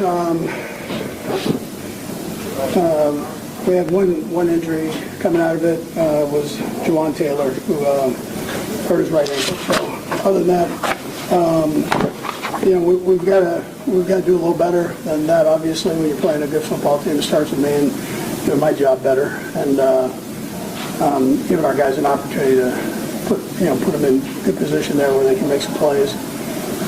Um, we had one injury coming out of it, was Juwan Taylor, who hurt his right ankle. So other than that, we've got to do a little better than that. Obviously, when you're playing a good football team, it starts with me and doing my job better and giving our guys an opportunity to put them in good position there where they can make some plays.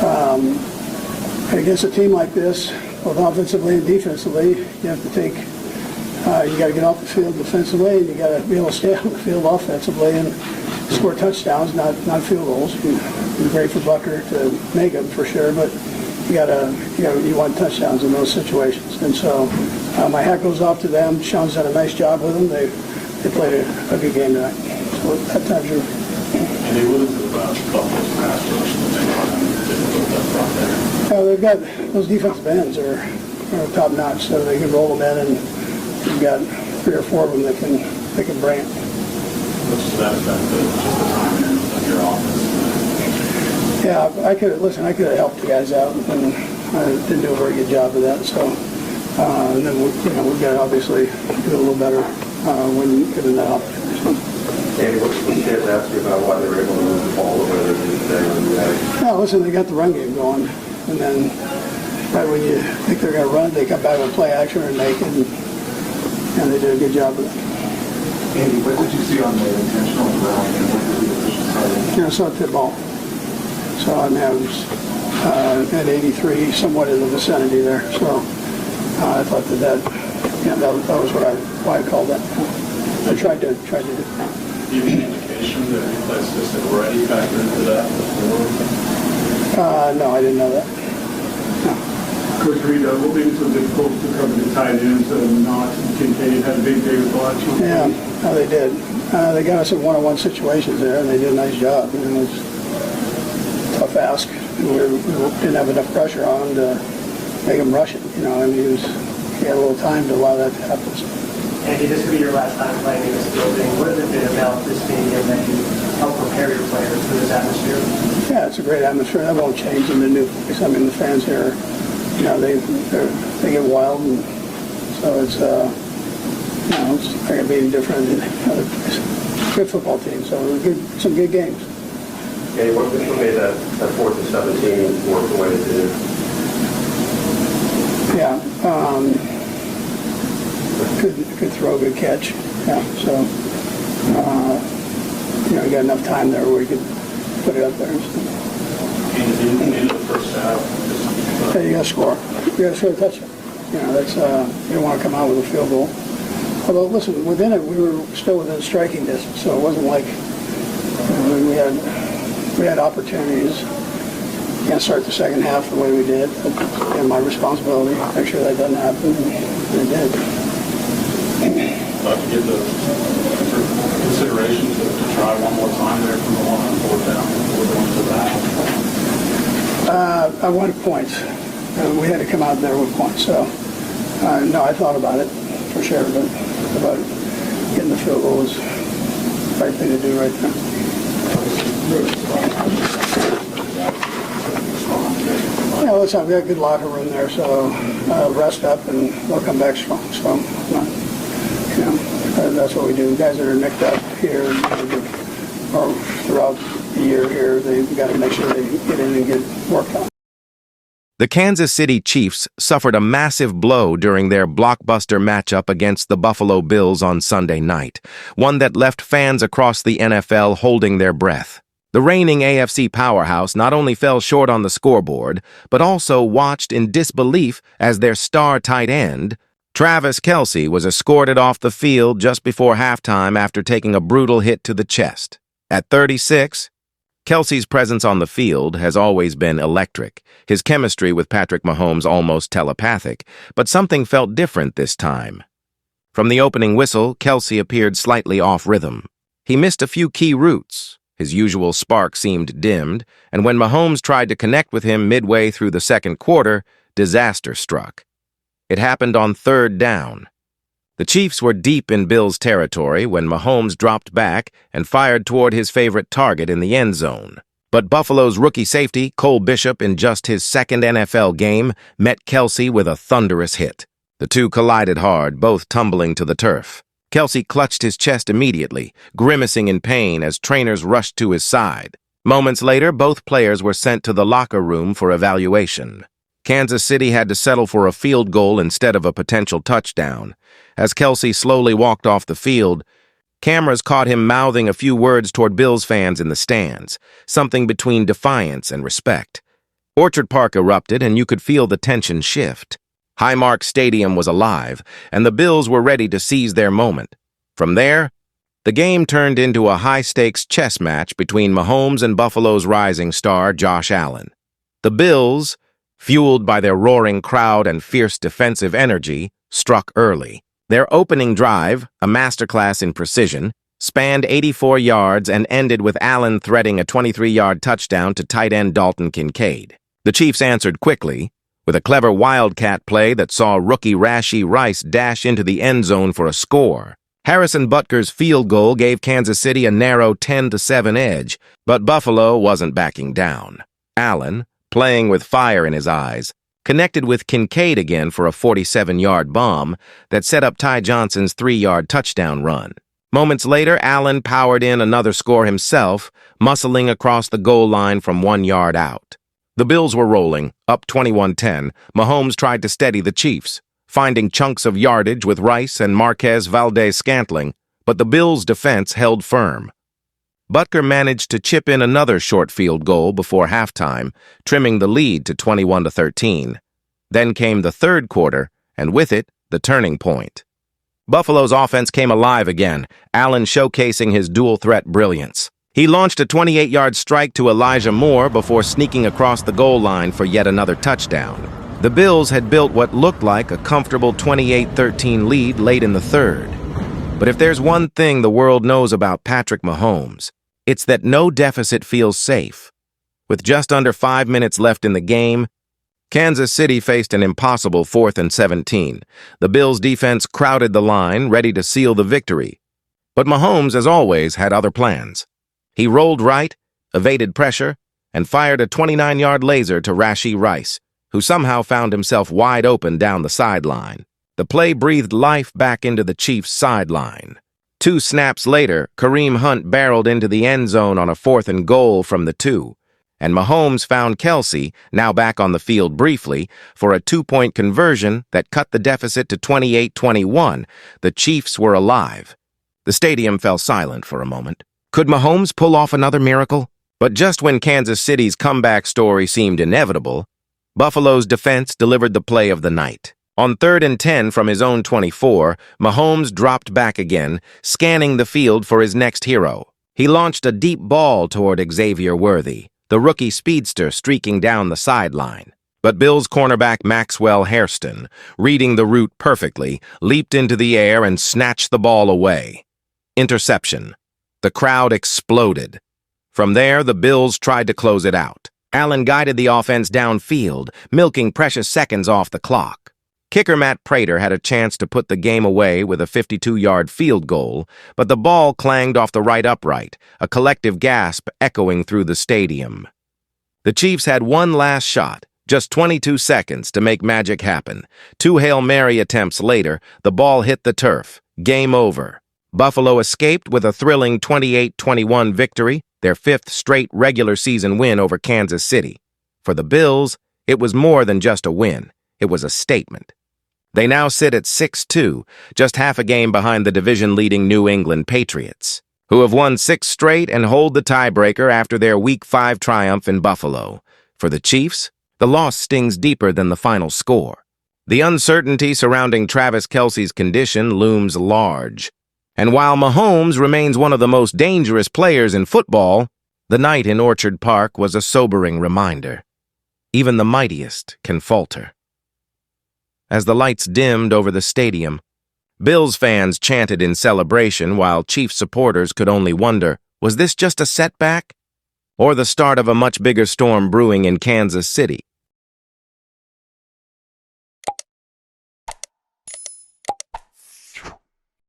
And against a team like this, both offensively and defensively, you have to take, you got to get off the field defensively, and you got to be able to stay on the field offensively and score touchdowns, not field goals. It's great for Bucker to make them for sure, but you want touchdowns in those situations. And so my hat goes off to them. Sean's done a nice job with them. They played a good game tonight. So that time's your. And they lose about Buffalo's pass rush, but they don't have there. They've got those defensive ends are top notch, so they can roll them in, and you've got 3 or 4 of them that can bring it. Which is that just the timing of your offense. Yeah, I could have helped the guys out, and I didn't do a very good job of that. So, and then we've got to obviously do a little better when given that opportunity. Andy, what the kids ask you about why they were able to move the ball the way they did today? Yeah, listen, they got the run game going, and then right when you think they're going to run, they come back with play action and make it, and they did a good job of it. Andy, what did you see on the intentional ground, and what did the officials say? I saw a tip ball. So I mean, I was at 83, somewhat in the vicinity there. So I thought that was why I called that. I tried to do. Do you have any indication that any places had already factored into that before? No, I didn't know that. No. Coach Reid, what made it so difficult to cover the tight ends and not Kincaid had a big day with Blatch? Yeah, they did. They got us in one-on-one situations there, and they did a nice job. It was a tough ask. We didn't have enough pressure on him to make him rush it. And he had a little time to allow that to happen. So. Andy, this will be your last time playing in this building. What has it been about this stadium that you help prepare your players for this atmosphere? Yeah, it's a great atmosphere. That won't change in the new place. I mean, the fans here, they get wild, and so it's not going to be any different than other places. Good football team, so some good games. Andy, what made that 4th and 17 work the way it did? Yeah. Could throw, good catch. Yeah, so you got enough time there where you could put it up there. So. And at the end of the first half, You got to score. You got to score a touchdown. That's you don't want to come out with a field goal. Although, listen, within it, we were still within striking distance, so it wasn't like we had opportunities. Can't start the second half the way we did. But, my responsibility, make sure that doesn't happen, and it did. About to get the consideration to try one more time there from the 1 on 4th down before going to that. I wanted points. We had to come out there with points. So, no, I thought about it for sure, but about getting the field goal was the right thing to do right there. Yeah, listen, we got a good locker room there, so rest up and they'll come back strong. So, that's what we do. Guys that are nicked up here or throughout the year here, they've got to make sure they get in and get worked on. The Kansas City Chiefs suffered a massive blow during their blockbuster matchup against the Buffalo Bills on Sunday night, one that left fans across the NFL holding their breath. The reigning AFC powerhouse not only fell short on the scoreboard, but also watched in disbelief as their star tight end, Travis Kelce, was escorted off the field just before halftime after taking a brutal hit to the chest. At 36, Kelce's presence on the field has always been electric, his chemistry with Patrick Mahomes almost telepathic, but something felt different this time. From the opening whistle, Kelce appeared slightly off rhythm. He missed a few key routes. His usual spark seemed dimmed, and when Mahomes tried to connect with him midway through the second quarter, disaster struck. It happened on 3rd down. The Chiefs were deep in Bills' territory when Mahomes dropped back and fired toward his favorite target in the end zone. But Buffalo's rookie safety, Cole Bishop, in just his second NFL game, met Kelce with a thunderous hit. The two collided hard, both tumbling to the turf. Kelce clutched his chest immediately, grimacing in pain as trainers rushed to his side. Moments later, both players were sent to the locker room for evaluation. Kansas City had to settle for a field goal instead of a potential touchdown. As Kelce slowly walked off the field, cameras caught him mouthing a few words toward Bills fans in the stands, something between defiance and respect. Orchard Park erupted, and you could feel the tension shift. Highmark Stadium was alive, and the Bills were ready to seize their moment. From there, the game turned into a high-stakes chess match between Mahomes and Buffalo's rising star, Josh Allen. The Bills, fueled by their roaring crowd and fierce defensive energy, struck early. Their opening drive, a masterclass in precision, spanned 84 yards and ended with Allen threading a 23-yard touchdown to tight end Dalton Kincaid. The Chiefs answered quickly, with a clever wildcat play that saw rookie Rashee Rice dash into the end zone for a score. Harrison Butker's field goal gave Kansas City a narrow 10-7 edge, but Buffalo wasn't backing down. Allen, playing with fire in his eyes, connected with Kincaid again for a 47-yard bomb that set up Ty Johnson's 3-yard touchdown run. Moments later, Allen powered in another score himself, muscling across the goal line from 1 yard out. The Bills were rolling, up 21-10. Mahomes tried to steady the Chiefs, finding chunks of yardage with Rice and Marquez Valdes-Scantling, but the Bills' defense held firm. Butker managed to chip in another short field goal before halftime, trimming the lead to 21-13. Then came the third quarter, and with it, the turning point. Buffalo's offense came alive again, Allen showcasing his dual-threat brilliance. He launched a 28-yard strike to Elijah Moore before sneaking across the goal line for yet another touchdown. The Bills had built what looked like a comfortable 28-13 lead late in the third. But if there's one thing the world knows about Patrick Mahomes, it's that no deficit feels safe. With just under 5 minutes left in the game, Kansas City faced an impossible 4th and 17. The Bills' defense crowded the line, ready to seal the victory. But Mahomes, as always, had other plans. He rolled right, evaded pressure, and fired a 29-yard laser to Rashee Rice, who somehow found himself wide open down the sideline. The play breathed life back into the Chiefs' sideline. 2 snaps later, Kareem Hunt barreled into the end zone on a 4th and goal from the 2, and Mahomes found Kelce, now back on the field briefly, for a 2-point conversion that cut the deficit to 28-21. The Chiefs were alive. The stadium fell silent for a moment. Could Mahomes pull off another miracle? But just when Kansas City's comeback story seemed inevitable, Buffalo's defense delivered the play of the night. On 3rd and 10 from his own 24, Mahomes dropped back again, scanning the field for his next hero. He launched a deep ball toward Xavier Worthy, the rookie speedster streaking down the sideline. But Bills cornerback Maxwell Hairston, reading the route perfectly, leaped into the air and snatched the ball away. Interception. The crowd exploded. From there, the Bills tried to close it out. Allen guided the offense downfield, milking precious seconds off the clock. Kicker Matt Prater had a chance to put the game away with a 52-yard field goal, but the ball clanged off the right upright, a collective gasp echoing through the stadium. The Chiefs had one last shot, just 22 seconds to make magic happen. 2 Hail Mary attempts later, the ball hit the turf. Game over. Buffalo escaped with a thrilling 28-21 victory, their 5th straight regular season win over Kansas City. For the Bills, it was more than just a win. It was a statement. They now sit at 6-2, just half a game behind the division-leading New England Patriots, who have won 6 straight and hold the tiebreaker after their Week 5 triumph in Buffalo. For the Chiefs, the loss stings deeper than the final score. The uncertainty surrounding Travis Kelce's condition looms large. And while Mahomes remains one of the most dangerous players in football, the night in Orchard Park was a sobering reminder. Even the mightiest can falter. As the lights dimmed over the stadium, Bills fans chanted in celebration while Chiefs supporters could only wonder, was this just a setback? Or the start of a much bigger storm brewing in Kansas City?